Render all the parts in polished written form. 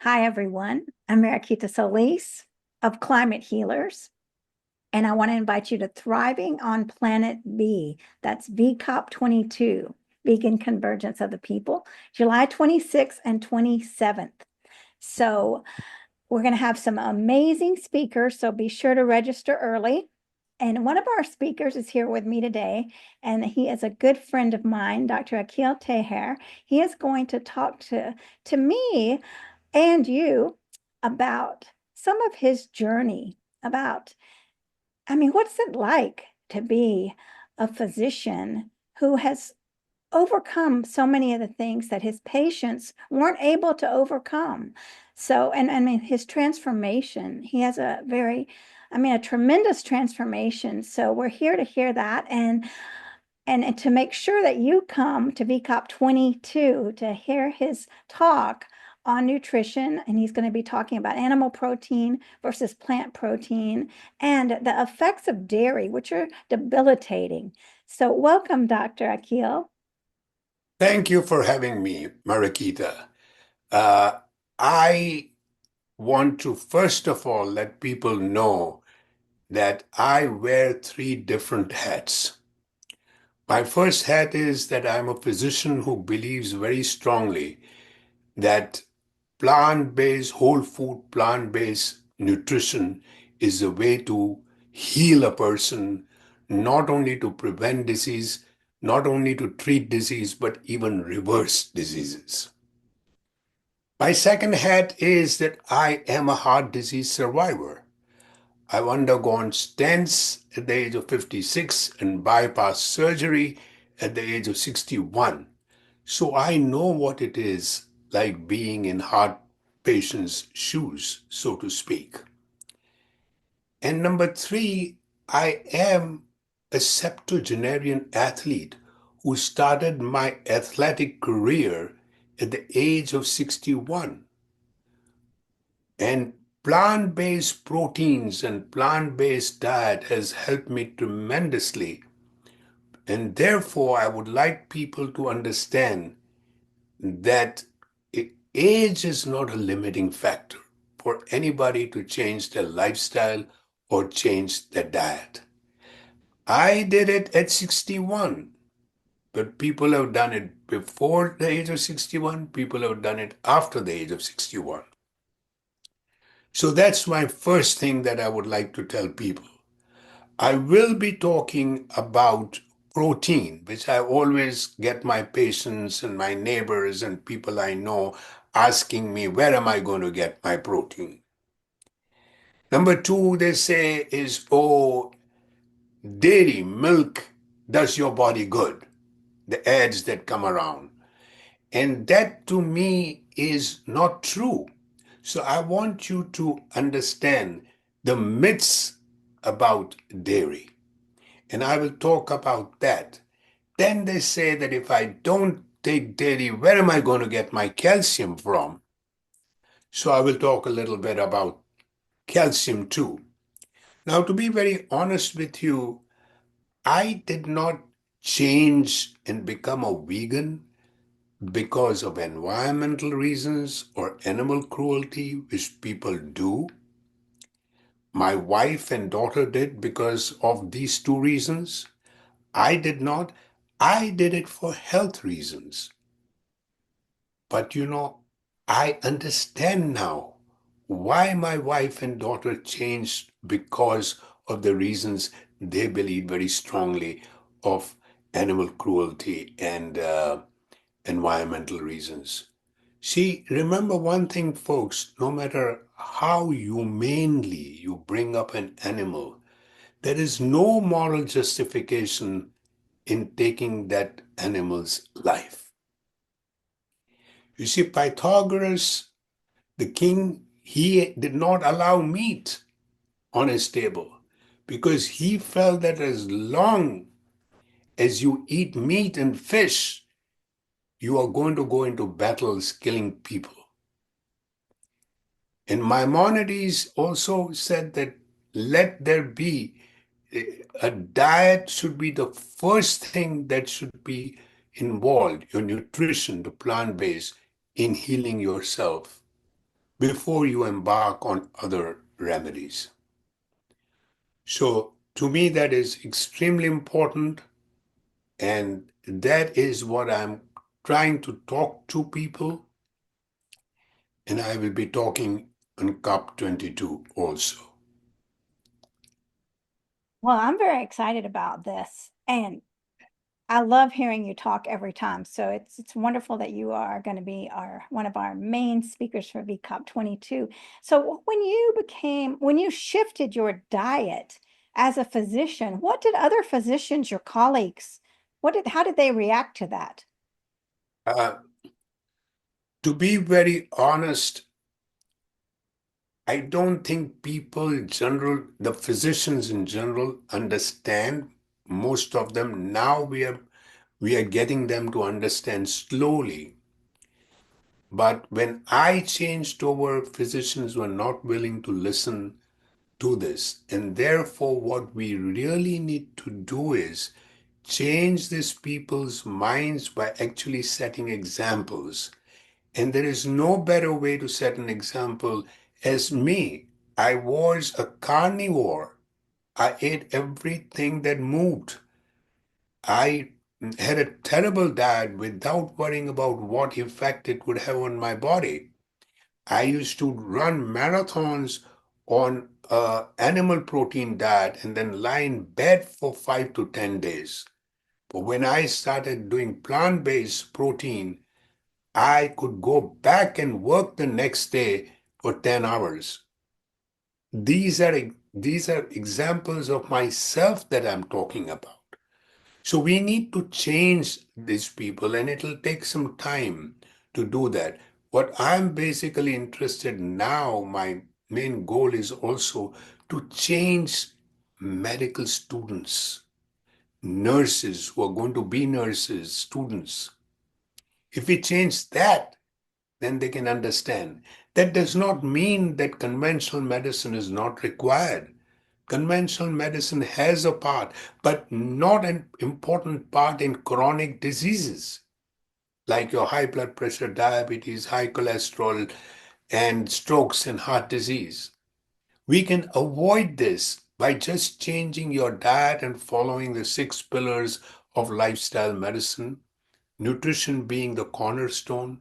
Hi, everyone. I'm Akil Taher of Climate Healers, and I want to invite you to Thriving on Planet B. That's VCOP 22, Vegan Convergence of the People, July 26th and 27th. So we're going to have some amazing speakers, so be sure to register early. And one of our speakers is here with me today, and he is a good friend of mine, Dr. Akil Taher. He is going to talk to me and you about some of his journey, about, what's it like to be a physician who has overcome so many of the things that his patients weren't able to overcome. So, and I mean, his transformation, he has a tremendous transformation. So we're here to hear that and to make sure that you come to VCOP 22 to hear his talk on nutrition. And he's going to be talking about animal protein versus plant protein and the effects of dairy, which are debilitating. So welcome, Dr. Akil. Thank you for having me, Marakita. I want to first of all let people know that I wear three different hats. My first hat is that I'm a physician who believes very strongly that plant-based, whole food, plant-based nutrition is a way to heal a person, not only to prevent disease, not only to treat disease, but even reverse diseases. My second hat is that I am a heart disease survivor. I've undergone stents at the age of 56 and bypass surgery at the age of 61. So I know what it is like being in heart patients' shoes, so to speak. And number three, I am a septuagenarian athlete who started my athletic career at the age of 61. And plant-based proteins and plant-based diet has helped me tremendously. And therefore, I would like people to understand that age is not a limiting factor for anybody to change their lifestyle or change their diet. I did it at 61, but people have done it before the age of 61, people have done it after the age of 61. So that's my first thing that I would like to tell people. I will be talking about protein, which I always get my patients and my neighbors and people I know asking me, where am I going to get my protein? Number two, they say is, oh, dairy, milk does your body good. The ads that come around. And that to me is not true. So I want you to understand the myths about dairy. And I will talk about that. Then they say that if I don't take dairy, where am I going to get my calcium from? So I will talk a little bit about calcium too. Now, to be very honest with you, I did not change and become a vegan because of environmental reasons or animal cruelty, which people do. My wife and daughter did because of these two reasons. I did not. I did it for health reasons. But I understand now why my wife and daughter changed because of the reasons they believe very strongly of animal cruelty and environmental reasons. See, remember one thing, folks, no matter how humanely you bring up an animal, there is no moral justification in taking that animal's life. You see, Pythagoras, the king, he did not allow meat on his table because he felt that as long as you eat meat and fish, you are going to go into battles killing people. And Maimonides also said that let there be a diet should be the first thing that should be involved, your nutrition, the plant based, in healing yourself. before you embark on other remedies. So, to me, that is extremely important, and that is what I'm trying to talk to people, and I will be talking on COP22 also. Well, I'm very excited about this, and I love hearing you talk every time. So it's wonderful that you are going to be our one of our main speakers for VCOP 22. So when you shifted your diet as a physician, what did other physicians, your colleagues, how did they react to that? Uh, to be very honest, I don't think people in general, the physicians in general, understand. Most of them now we are getting them to understand slowly. But when I changed over, physicians were not willing to listen to this. And therefore, what we really need to do is change these people's minds by actually setting examples. And there is no better way to set an example as me. I was a carnivore. I ate everything that moved. I had a terrible diet without worrying about what effect it would have on my body. I used to run marathons on animal protein diet and then lie in bed for 5 to 10 days. But when I started doing plant-based protein, I could go back and work the next day for 10 hours. These are examples of myself that I'm talking about. So we need to change these people, and it'll take some time to do that. What I'm basically interested now, my main goal is also to change medical students, nurses who are going to be nurses, students. If we change that, then they can understand. That does not mean that conventional medicine is not required. Conventional medicine has a part, but not an important part in chronic diseases like your high blood pressure, diabetes, high cholesterol, and strokes and heart disease. We can avoid this by just changing your diet and following the 6 pillars of lifestyle medicine, nutrition being the cornerstone,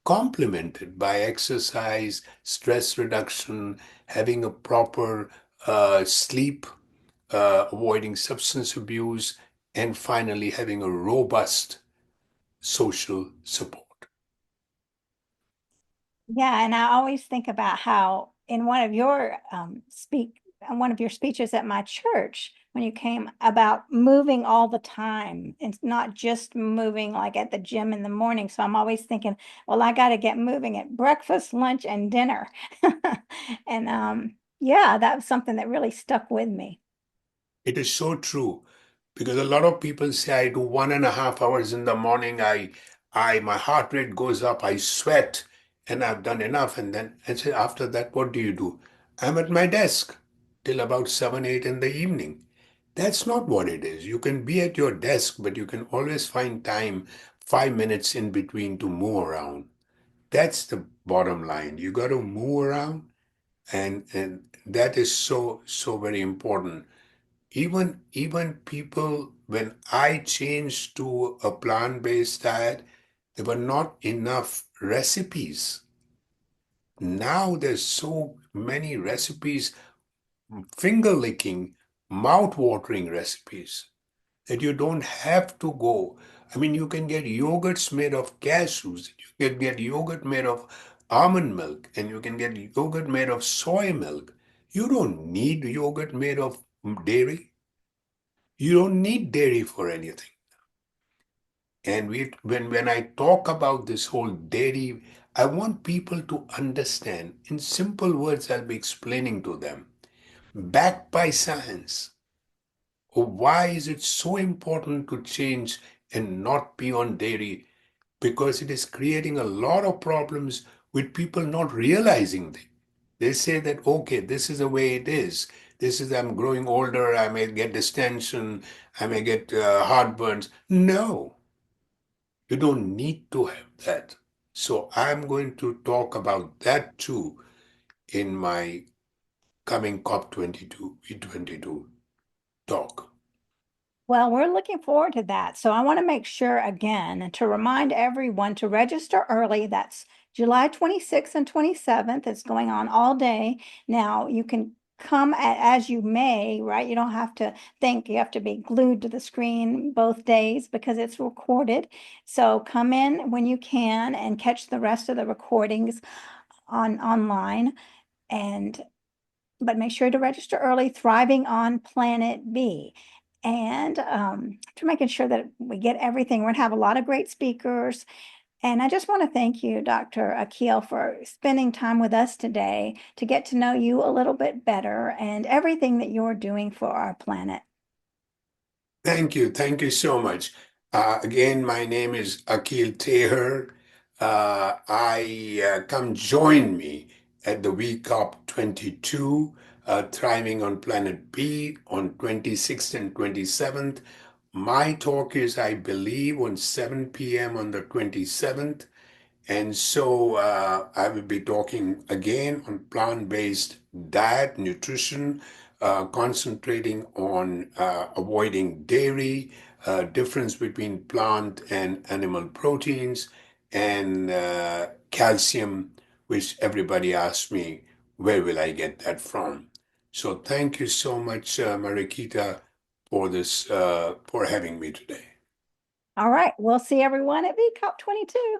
complemented by exercise, stress reduction, having a proper sleep, avoiding substance abuse, and finally having a robust social support. Yeah, and I always think about how in one of your speeches at my church, when you came about moving all the time, it's not just moving like at the gym in the morning. So I'm always thinking, well, I got to get moving at breakfast, lunch, and dinner. And yeah, that was something that really stuck with me. It is so true because a lot of people say I do 1.5 hours in the morning. My heart rate goes up. I sweat, and I've done enough. And then I say, after that, what do you do? I'm at my desk till about 7, 8 in the evening. That's not what it is. You can be at your desk, but you can always find time, 5 minutes in between to move around. That's the bottom line. You got to move around, and that is so very important. Even people, when I changed to a plant-based diet, there were not enough recipes. Now there's so many recipes, finger-licking, mouth-watering recipes that you don't have to go. I mean, you can get yogurts made of cashews, you can get yogurt made of almond milk, and you can get yogurt made of soy milk. You don't need yogurt made of dairy. You don't need dairy for anything. And when I talk about this whole dairy, I want people to understand. In simple words, I'll be explaining to them, backed by science. Why is it so important to change and not be on dairy? Because it is creating a lot of problems with people not realizing it. They say that, okay, this is the way it is. This is, I'm growing older, I may get distension, I may get heartburns. No, you don't need to have that. So I'm going to talk about that too. in my coming COP22 talk. Well, we're looking forward to that. So I want to make sure again to remind everyone to register early. That's July 26th and 27th. It's going on all day. Now you can come as you may, right? You don't have to think you have to be glued to the screen both days because it's recorded. So come in when you can and catch the rest of the recordings online. And but make sure to register early, Thriving on Planet B. And to making sure that we get everything. We're going to have a lot of great speakers. And I just want to thank you, Dr. Akil, for spending time with us today to get to know you a little bit better and everything that you're doing for our planet. Thank you. Thank you so much. Again, my name is Akil Taher. Come join me at the week of 22, Thriving on Planet B on 26th and 27th. My talk is, I believe, on 7 p.m. on the 27th. And so I will be talking again on plant-based diet, nutrition, concentrating on avoiding dairy, difference between plant and animal proteins, and calcium, which everybody asks me, where will I get that from? So thank you so much, Marikita, for having me today. All right, we'll see everyone at VCOP 22.